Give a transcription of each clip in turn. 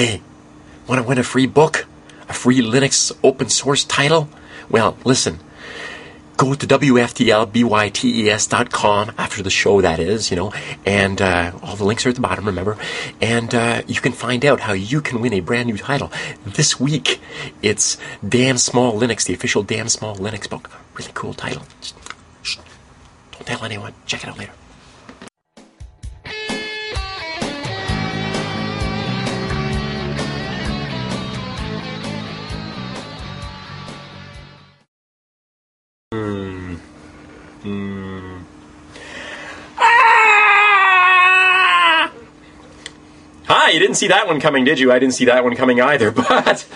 Hey, want to win a free book? A free Linux open source title? Well, listen. Go to WFTLBYTES.com after the show, that is, and all the links are at the bottom, remember, and you can find out how you can win a brand new title. This week, it's Damn Small Linux, the official Damn Small Linux book. Really cool title. Shh, don't tell anyone. Check it out later. Hi, you didn't see that one coming, did you? I didn't see that one coming either, but,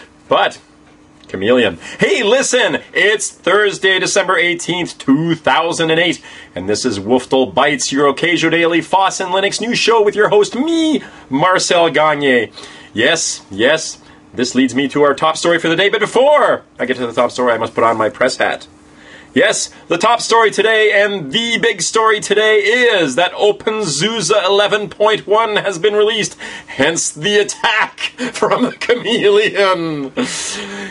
Chameleon. Hey, listen, it's Thursday, December 18th, 2008, and this is Wolfdale Bites, your occasional daily FOSS and Linux news show with your host, me, Marcel Gagne. Yes, this leads me to our top story for the day, but before I get to the top story, I must put on my press hat. Yes, the top story today and the big story today is that OpenSUSE 11.1 has been released, hence the attack from the Chameleon.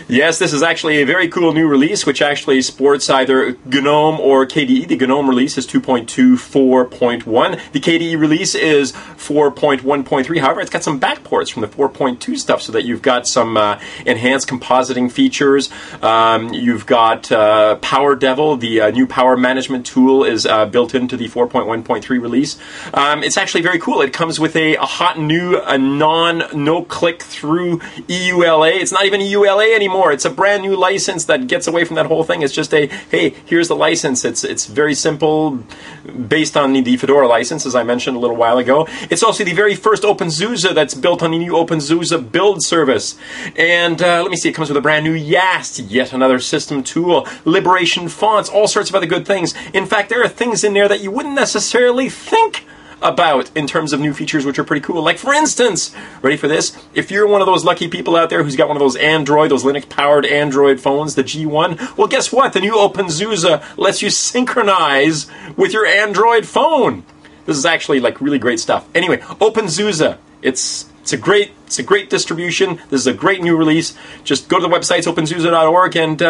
Yes, this is actually a very cool new release, which actually sports either GNOME or KDE. The GNOME release is 2.24.1. The KDE release is 4.1.3. However, it's got some backports from the 4.2 stuff, so that you've got some enhanced compositing features. You've got PowerDevil. The new power management tool is built into the 4.1.3 release. It's actually very cool. It comes with a hot new, no-click-through EULA. It's not even EULA anymore. It's a brand new license that gets away from that whole thing. It's just a, hey, here's the license. It's very simple, based on the Fedora license, as I mentioned a little while ago. It's also the very first OpenSUSE that's built on the new OpenSUSE build service. And let me see, it comes with a brand new YAST, yet another system tool, Liberation fonts, all sorts of other good things. In fact, there are things in there that you wouldn't necessarily think about in terms of new features, which are pretty cool. Like, for instance, ready for this? If you're one of those lucky people out there who's got one of those those Linux-powered Android phones, the G1, well, guess what? The new OpenSUSE lets you synchronize with your Android phone. This is actually, like, really great stuff. Anyway, OpenSUSE. It's a great distribution. This is a great new release. Just go to the websites, opensuse.org, and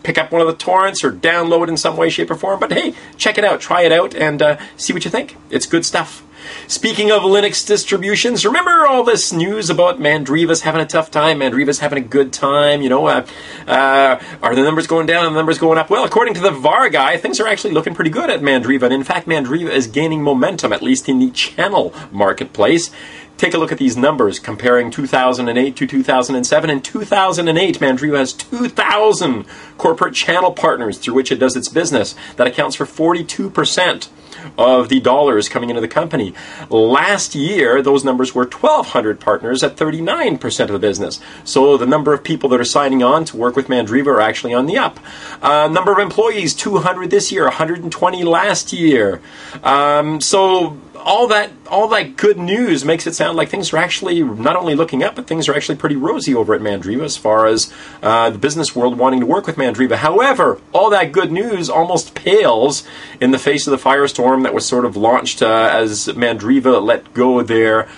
pick up one of the torrents or download it in some way, shape, or form. But hey, check it out, try it out, and see what you think. It's good stuff. Speaking of Linux distributions, remember all this news about Mandriva's having a tough time? Mandriva's having a good time. Are the numbers going down and the numbers going up? Well, according to the VAR guy, things are actually looking pretty good at Mandriva. And in fact, Mandriva is gaining momentum, at least in the channel marketplace. Take a look at these numbers, comparing 2008 to 2007. In 2008, Mandriva has 2,000 corporate channel partners through which it does its business. That accounts for 42% of the dollars coming into the company. Last year, those numbers were 1,200 partners at 39% of the business. So the number of people that are signing on to work with Mandriva are actually on the up. Number of employees, 200 this year, 120 last year. So all that good news makes it sound like things are actually not only looking up, but things are actually pretty rosy over at Mandriva as far as the business world wanting to work with Mandriva. However, all that good news almost pales in the face of the firestorm that was sort of launched as Mandriva let go their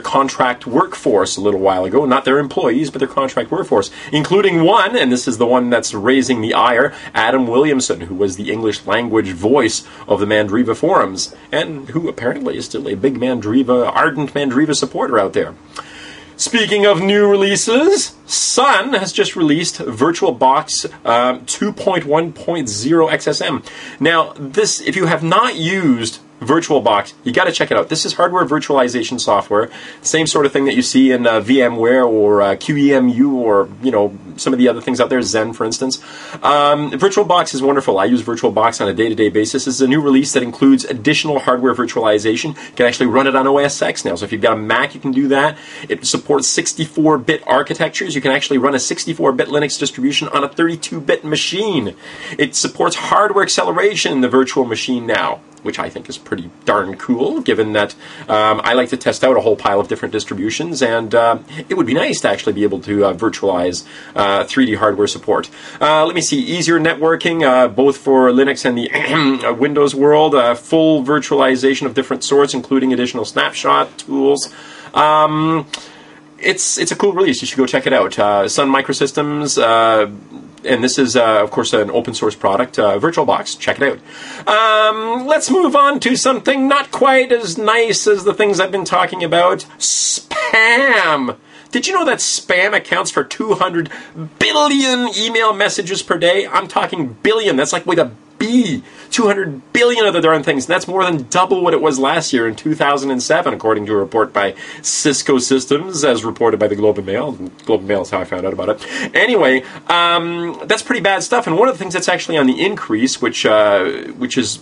contract workforce a little while ago. Not their employees, but their contract workforce, including one, and this is the one that's raising the ire, Adam Williamson, who was the English language voice of the Mandriva forums, and who apparently is still a big ardent Mandriva supporter out there. Speaking of new releases, Sun has just released VirtualBox 2.1.0 XSM. Now, this, if you have not used VirtualBox, you got to check it out. This is hardware virtualization software, same sort of thing that you see in VMware or QEMU or some of the other things out there, Zen for instance. VirtualBox is wonderful. I use VirtualBox on a day-to-day basis. This is a new release that includes additional hardware virtualization. You can actually run it on OS X now. So if you've got a Mac, you can do that. It supports 64-bit architectures. You can actually run a 64-bit Linux distribution on a 32-bit machine. It supports hardware acceleration in the virtual machine now, which I think is pretty darn cool, given that I like to test out a whole pile of different distributions, and it would be nice to actually be able to virtualize 3D hardware support. Let me see, easier networking, both for Linux and the Windows world, full virtualization of different sorts, including additional snapshot tools. it's a cool release. You should go check it out. Sun Microsystems, and this is, of course, an open source product, VirtualBox. Check it out. Let's move on to something not quite as nice as the things I've been talking about. Spam. Did you know that spam accounts for 200 billion email messages per day? I'm talking billion. That's like with a B. 200 billion of the darn things. That's more than double what it was last year in 2007, according to a report by Cisco Systems, as reported by the Globe and Mail. Globe and Mail is how I found out about it. Anyway, that's pretty bad stuff. And one of the things that's actually on the increase, which is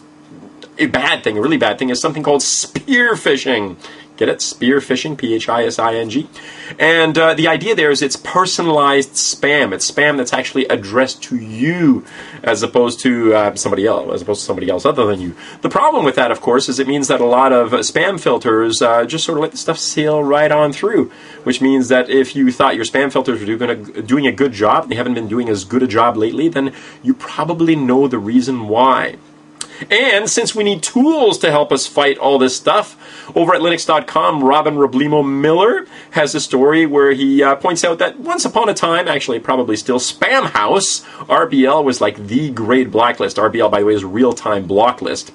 a bad thing, a really bad thing, is something called spear phishing. Get it? Spear phishing, P-H-I-S-I-N-G. And the idea there is it's personalized spam. It's spam that's actually addressed to you as opposed to somebody else other than you. The problem with that, of course, is it means that a lot of spam filters just sort of let the stuff sail right on through, which means that if you thought your spam filters were doing a good job, and they haven't been doing as good a job lately, then you probably know the reason why. And since we need tools to help us fight all this stuff, over at Linux.com, Robin Roblimo Miller has a story where he points out that once upon a time, actually probably still, Spamhaus, RBL, was like the great blacklist. RBL, by the way, is real-time block list.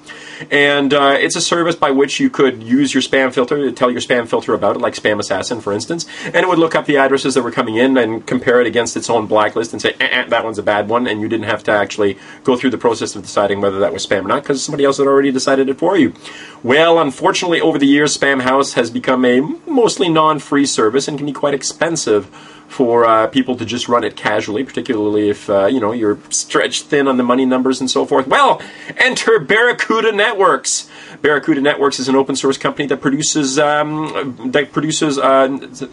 And it's a service by which you could use your spam filter to tell your spam filter about it, like Spam Assassin, for instance, and it would look up the addresses that were coming in and compare it against its own blacklist and say, that one's a bad one, and you didn't have to actually go through the process of deciding whether that was spam or not, because somebody else had already decided it for you. Well, unfortunately, over the years, Spamhaus has become a mostly non-free service and can be quite expensive for people to just run it casually, particularly if you're stretched thin on the money numbers and so forth. Well, enter Barracuda Networks. Barracuda Networks is an open source company that produces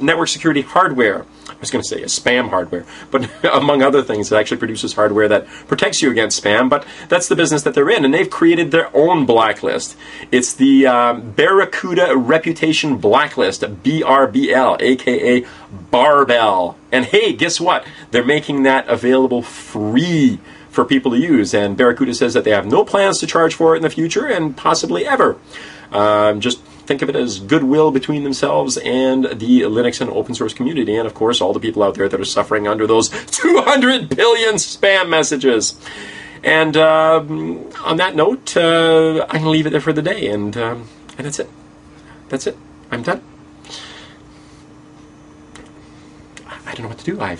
network security hardware. I was going to say a spam hardware, but among other things, it actually produces hardware that protects you against spam, but that's the business that they're in, and they've created their own blacklist. It's the Barracuda Reputation Blacklist, BRBL, aka Barbell. And hey, guess what? They're making that available free for people to use, and Barracuda says that they have no plans to charge for it in the future, and possibly ever. Just think of it as goodwill between themselves and the Linux and open source community, and of course all the people out there that are suffering under those 200 billion spam messages. And on that note, I'm going to leave it there for the day, and that's it. That's it. I'm done. I don't know what to do. I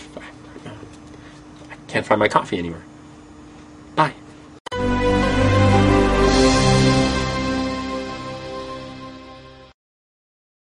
can't find my coffee anywhere. Bye.